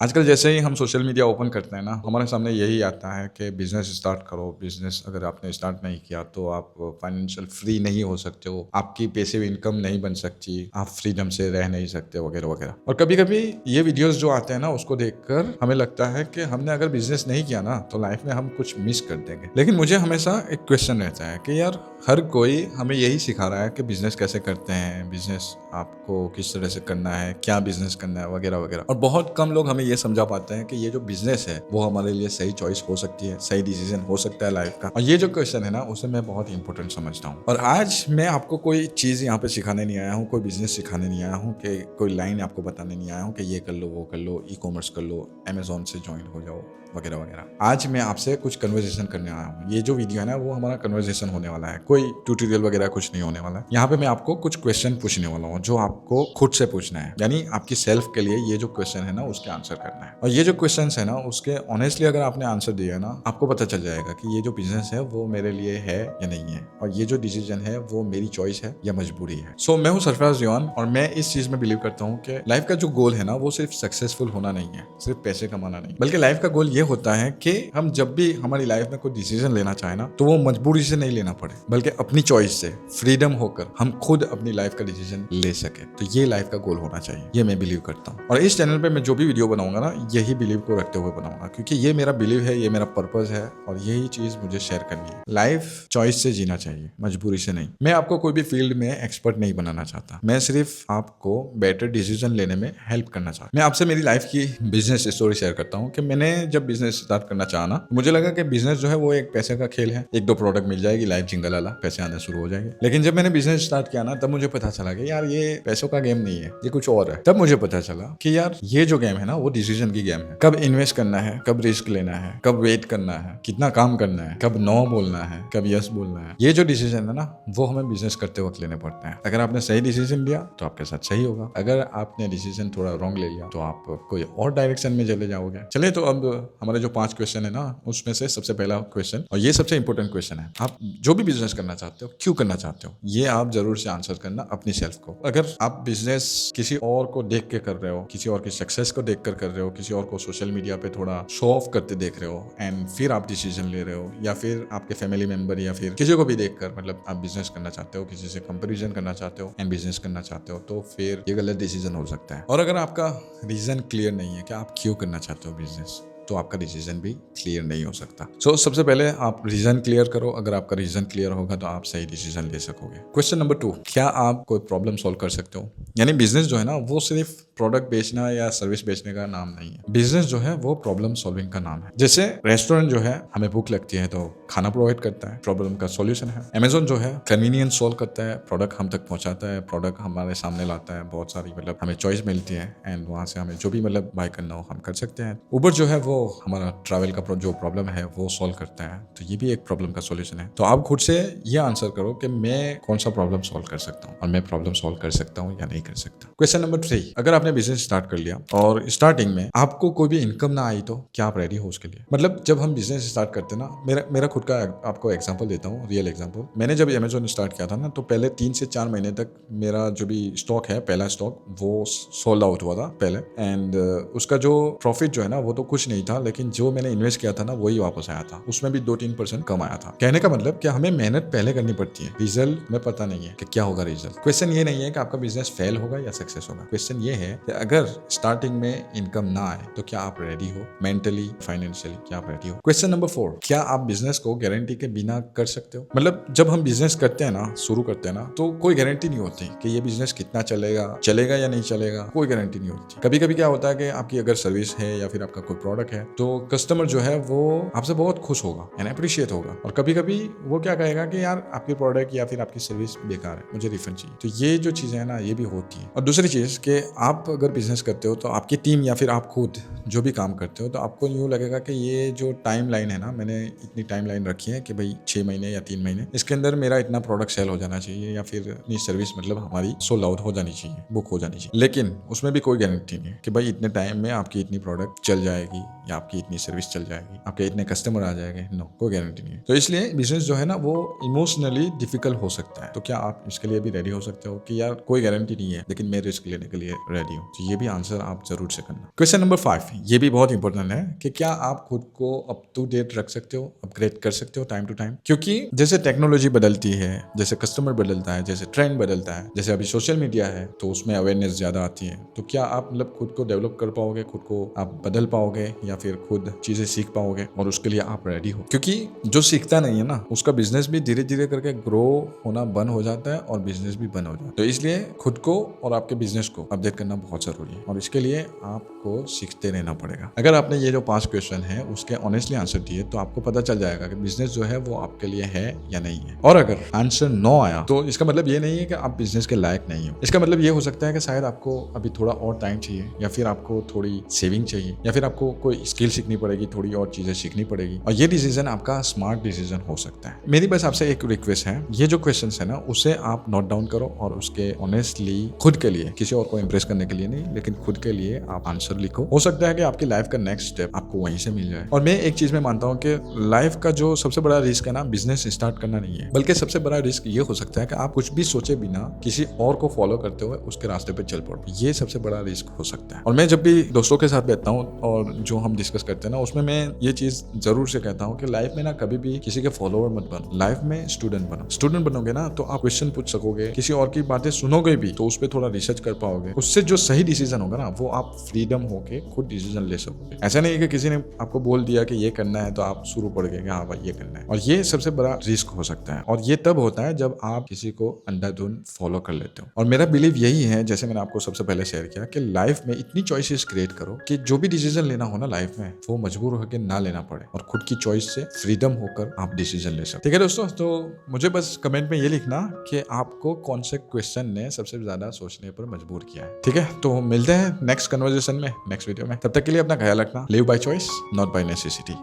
आजकल जैसे ही हम सोशल मीडिया ओपन करते हैं ना, हमारे सामने यही आता है कि बिजनेस स्टार्ट करो। बिजनेस अगर आपने स्टार्ट नहीं किया तो आप फाइनेंशियल फ्री नहीं हो सकते हो, आपकी पैसिव इनकम नहीं बन सकती, आप फ्रीडम से रह नहीं सकते वगैरह वगैरह। और कभी कभी ये वीडियोस जो आते हैं ना, उसको देखकर हमें लगता है कि हमने अगर बिजनेस नहीं किया ना तो लाइफ में हम कुछ मिस कर देंगे। लेकिन मुझे हमेशा एक क्वेश्चन रहता है कि यार हर कोई हमें यही सिखा रहा है कि बिजनेस कैसे करते हैं, बिजनेस आपको किस तरह से करना है, क्या बिजनेस करना है वगैरह वगैरह। और बहुत कम लोग हमें ये समझा पाते हैं कि ये जो बिजनेस है वो हमारे लिए सही चॉइस हो सकती है, सही डिसीजन हो सकता है लाइफ का। और ये जो क्वेश्चन है ना, उसे मैं बहुत इंपॉर्टेंट समझता हूँ। और आज मैं आपको कोई चीज यहाँ पे सिखाने नहीं आया हूँ, कोई बिजनेस सिखाने नहीं आया हूँ, कि कोई लाइन आपको बताने नहीं आया हूँ कि ये कर लो, वो कर लो, ई कॉमर्स कर लो, अमेजोन से ज्वाइन हो जाओ वगैरह वगैरह। आज मैं आपसे कुछ कन्वर्सेशन करने आया हूँ। ये जो वीडियो है ना, वो हमारा कन्वर्सेशन होने वाला है, कोई ट्यूटोरियल वगैरह कुछ नहीं होने वाला है। यहाँ पे मैं आपको कुछ क्वेश्चन पूछने वाला हूँ जो आपको खुद से पूछना है, यानी आपकी सेल्फ के लिए ये जो क्वेश्चन है ना, उसके आंसर करना है। और ये जो क्वेश्चन है ना, उसके ऑनेस्टली अगर आपने आंसर दिया ना, आपको पता चल जाएगा कि ये जो बिजनेस है वो मेरे लिए है या नहीं है, और ये जो डिसीजन है वो मेरी चॉइस है या मजबूरी है। सो मैं हूँ सरफराज रियान, और मैं इस चीज में बिलीव करता हूँ कि लाइफ का जो गोल है ना, वो सिर्फ सक्सेसफुल होना नहीं है, सिर्फ पैसे कमाना नहीं, बल्कि लाइफ का गोल ये होता है कि हम जब भी हमारी लाइफ में कोई डिसीजन लेना चाहे ना, तो वो मजबूरी से नहीं लेना पड़े, बल्कि अपनी चॉइस से फ्रीडम होकर हम खुद अपनी लाइफ का डिसीजन ले सके। तो ये लाइफ का गोल होना चाहिए, ये मैं बिलीव करता हूँ। और इस चैनल पे मैं जो भी वीडियो बनाऊंगा ना, यही बिलीव को रखते हुए बनाऊंगा, क्योंकि ये मेरा बिलीव है, ये मेरा पर्पस है, और यही चीज मुझे शेयर करनी है। लाइफ चॉइस से जीना चाहिए, मजबूरी से नहीं। मैं आपको कोई भी फील्ड में एक्सपर्ट नहीं बनाना चाहता, मैं सिर्फ आपको बेटर डिसीजन लेने में हेल्प करना चाहता हूँ। मैं आपसे मेरी लाइफ की बिजनेस स्टोरी शेयर करता हूँ कि मैंने जब बिजनेस स्टार्ट करना चाहा ना, मुझे लगा कि बिजनेस जो है वो एक पैसे का खेल है, एक दो प्रोडक्ट मिल जाएगी, लाइफ जिंगल वाला, पैसे आने शुरू हो जाएंगे। लेकिन जब मैंने बिजनेस स्टार्ट किया ना, तब मुझे पता चला कि यार ये पैसों का गेम नहीं है, ये कुछ और है। तब मुझे पता चला कि यार ये जो गेम है ना, वो डिसीजन की गेम है। कब इन्वेस्ट करना है, कब रिस्क लेना है, कब वेट करना है, कितना काम करना है, कब नो बोलना है, कब यस बोलना है, ये जो डिसीजन है ना, वो हमें बिजनेस करते वक्त लेने पड़ते हैं। अगर आपने सही डिसीजन लिया तो आपके साथ सही होगा, अगर आपने डिसीजन थोड़ा रॉन्ग ले लिया तो आप कोई और डायरेक्शन में चले जाओगे। चलिए, तो अब हमारे जो 5 क्वेश्चन है ना, उसमें से सबसे पहला क्वेश्चन, और ये सबसे इंपॉर्टेंट क्वेश्चन है, आप जो भी बिजनेस करना चाहते हो, क्यों करना चाहते हो, ये आप जरूर से आंसर करना अपनी सेल्फ को। अगर आप बिजनेस किसी और को देख के कर रहे हो, किसी और की सक्सेस को देख कर रहे हो, किसी और को सोशल मीडिया पे थोड़ा शो ऑफ करते देख रहे हो, एंड फिर आप डिसीजन ले रहे हो, या फिर आपके फैमिली मेंबर या फिर किसी को भी देखकर मतलब आप बिजनेस करना चाहते हो, किसी से कंपैरिजन करना चाहते हो एंड बिजनेस करना चाहते हो, तो फिर ये गलत डिसीजन हो सकता है। और अगर आपका रीजन क्लियर नहीं है कि आप क्यों करना चाहते हो बिजनेस, तो आपका डिसीजन भी क्लियर नहीं हो सकता। सबसे पहले आप रीजन क्लियर करो। अगर आपका रीजन क्लियर होगा तो आप सही डिसीजन ले सकोगे। क्वेश्चन नंबर 2, क्या आप कोई प्रॉब्लम सॉल्व कर सकते हो? यानी बिजनेस जो है ना, वो सिर्फ प्रोडक्ट बेचना या सर्विस बेचने का नाम नहीं है। बिजनेस जो है वो प्रॉब्लम सॉल्विंग का नाम है। जैसे रेस्टोरेंट जो है, हमें भूख लगती है तो खाना प्रोवाइड करता है, प्रॉब्लम का सॉल्यूशन है। अमेजोन जो है कन्वीनियंस सॉल्व करता है, प्रोडक्ट हम तक पहुंचाता है, प्रोडक्ट हमारे सामने लाता है, बहुत सारी मतलब हमें चॉइस मिलती है, एंड वहां से हमें जो भी मतलब बाय करना हो हम कर सकते हैं। उबर जो है वो हमारा ट्रैवल का जो प्रॉब्लम है वो सॉल्व करता है, तो ये भी एक प्रॉब्लम का सॉल्यूशन है। तो आप खुद से ये आंसर करो कि मैं कौन सा प्रॉब्लम सॉल्व कर सकता हूँ, और मैं प्रॉब्लम सॉल्व कर सकता हूँ या नहीं कर सकता। क्वेश्चन नंबर 3, अगर आपने बिजनेस स्टार्ट कर लिया और स्टार्टिंग में आपको कोई भी इनकम ना आई, तो क्या आप रेडी हो उसके लिए? मतलब जब हम बिजनेस स्टार्ट करते हैं ना, मेरा खुद का आपको एग्जांपल देता हूँ, रियल एग्जांपल। मैंने जब अमेजोन स्टार्ट किया था ना, तो पहले 3 से 4 महीने तक मेरा जो भी स्टॉक है, पहला स्टॉक, वो सोल्ड आउट हुआ था पहले, एंड उसका जो प्रॉफिट जो है ना, वो तो कुछ नहीं था, लेकिन जो मैंने इन्वेस्ट किया था ना, वही वापस आया था। उसमें भी 2-3% कम आया था। कहने का मतलब कि हमें मेहनत पहले करनी पड़ती है, रिजल्ट में पता नहीं है कि क्या होगा रिजल्ट। क्वेश्चन ये नहीं है कि आपका बिजनेस फेल होगा या सक्सेस होगा। क्वेश्चन ये है कि अगर स्टार्टिंग में इनकम ना आए तो क्या आप रेडी हो, मेंटली फाइनेंशियली क्या आप रेडी हो? क्वेश्चन नंबर 4, क्या आप बिजनेस को गारंटी के बिना कर सकते हो? मतलब जब हम बिजनेस करते हैं ना, शुरू करते हैं ना, तो कोई गारंटी नहीं होती कि ये बिजनेस कितना चलेगा या नहीं चलेगा, कोई गारंटी नहीं होती। कभी कभी क्या होता है कि आपकी अगर सर्विस है या फिर आपका कोई प्रोडक्ट है, तो कस्टमर जो है वो आपसे बहुत खुश होगा एंड अप्रिशिएट होगा, और कभी कभी वो क्या कहेगा कि यार आपकी प्रोडक्ट या फिर आपकी सर्विस बेकार है, मुझे रिफंड चाहिए। तो ये जो चीजें है ना, ये भी होती है। और दूसरी चीज कि आप अगर बिजनेस करते हो तो आपकी टीम या फिर आप खुद जो भी काम करते हो, तो आपको यूँ लगेगा कि ये जो टाइम लाइन है ना, मैंने इतनी टाइम लाइन रखी है कि भाई 6 महीने या 3 महीने, इसके अंदर मेरा इतना प्रोडक्ट सेल हो जाना चाहिए, या फिर इतनी सर्विस मतलब हमारी सोल्ड आउट हो जानी चाहिए, बुक हो जानी चाहिए। लेकिन उसमें भी कोई गारंटी नहीं है कि भाई इतने टाइम में आपकी इतनी प्रोडक्ट चल जाएगी या आपकी इतनी सर्विस चल जाएगी, आपके इतने कस्टमर आ जाएंगे। नो, कोई गारंटी नहीं है। तो इसलिए बिजनेस जो है ना, वो इमोशनली डिफिकल्ट हो सकता है। तो क्या आप इसके लिए भी रेडी हो सकते हो कि यार कोई गारंटी नहीं है, लेकिन मैं रिस्क लेने के लिए रेडी हूँ? तो ये भी आंसर आप जरूर से करना। क्वेश्चन नंबर 5, ये भी बहुत इंपॉर्टेंट है कि क्या आप खुद को अप टू डेट रख सकते हो, अपग्रेड कर सकते हो टाइम टू टाइम। क्योंकि जैसे टेक्नोलॉजी बदलती है, जैसे कस्टमर बदलता है, जैसे ट्रेंड बदलता है, जैसे अभी सोशल मीडिया है तो उसमें अवेयरनेस ज़्यादा आती है, तो क्या आप मतलब खुद को डेवलप कर पाओगे, खुद को आप बदल पाओगे या फिर खुद चीज़ें सीख पाओगे, और उसके लिए आप रेडी हो। क्योंकि जो सीखता नहीं है ना, उसका बिजनेस भी धीरे धीरे करके ग्रो होना बंद हो जाता है और बिजनेस भी बंद हो जाता है। तो इसलिए खुद को और आपके बिजनेस को अपडेट करना बहुत जरूरी है, और इसके लिए आपको सीखते रहना पड़ेगा। अगर आपने ये जो 5 क्वेश्चन है उसके ऑनेस्टली आंसर दिए तो आपको पता चल जाएगा कि बिजनेस जो है वो आपके लिए है या नहीं है। और अगर आंसर नो आया तो इसका मतलब ये नहीं है कि आप बिजनेस के लायक नहीं हो। इसका मतलब ये हो सकता है कि शायद आपको अभी थोड़ा और टाइम चाहिए, या फिर आपको थोड़ी सेविंग चाहिए, या फिर आपको कोई स्किल सीखनी पड़ेगी, थोड़ी और चीजें सीखनी पड़ेगी, और ये डिसीजन आपका स्मार्ट डिसीजन हो सकता है। मेरी बस आपसे एक रिक्वेस्ट है, ये जो क्वेश्चन है ना उसे आप नोट डाउन करो और उसके ऑनेस्टली खुद के लिए, किसी और को इंप्रेस करने के लिए नहीं, लेकिन खुद के लिए आप आंसर लिखो। हो सकता है कि आपकी लाइफ का नेक्स्ट स्टेप आपको वहीं से मिल जाए। और मैं एक चीज में मानता हूँ कि लाइफ का जो सबसे बड़ा रिस्क है ना, बिजनेस स्टार्ट करना नहीं है, बल्कि सबसे बड़ा रिस्क ये हो सकता है कि आप कुछ भी सोचे बिना किसी और को फॉलो करते हुए उसके रास्ते पे चल पड़ो। ये सबसे बड़ा रिस्क हो सकता है। और मैं जब भी दोस्तों के साथ बैठता हूँ और जो हम डिस्कस करते हैं ना, उसमें मैं ये चीज जरूर से कहता हूँ कि लाइफ में ना कभी भी किसी के फॉलोअर मत बनो, लाइफ में स्टूडेंट बनो। स्टूडेंट बनोगे ना तो आप क्वेश्चन पूछ सकोगे, किसी और की बातें सुनोगे भी तो उस पर थोड़ा रिसर्च कर पाओगे, उससे जो सही डिसीजन होगा ना वो आप फ्रीडम होके खुद डिसीजन ले सकोगे। ऐसा नहीं है कि किसी ने आपको बोल दिया कि ये करना है तो आप शुरू पड़ गए कि हाँ भाई ये करना है, और ये सबसे बड़ा रिस्क हो सकता है। और ये तब होता है जब आप किसी को अंधाधुंध फॉलो कर लेते हो। और मेरा बिलीव यही है, जैसे मैंने आपको सबसे पहले शेयर किया, कि लाइफ में इतनी चॉइसेस क्रिएट करो कि जो भी डिसीजन लेना हो ना लाइफ में वो मजबूर होकर ना लेना पड़े, और खुद की चॉइस से फ्रीडम होकर आप डिसीजन ले सकते। ठीक है दोस्तों, तो मुझे बस कमेंट में ये लिखना कि आपको कौन से क्वेश्चन ने सबसे ज्यादा सोचने पर मजबूर किया है। ठीक है, तो मिलते हैं नेक्स्ट कन्वर्सेशन में, नेक्स्ट वीडियो में। तब तक के लिए अपना ख्याल रखना। Live by choice, not by necessity.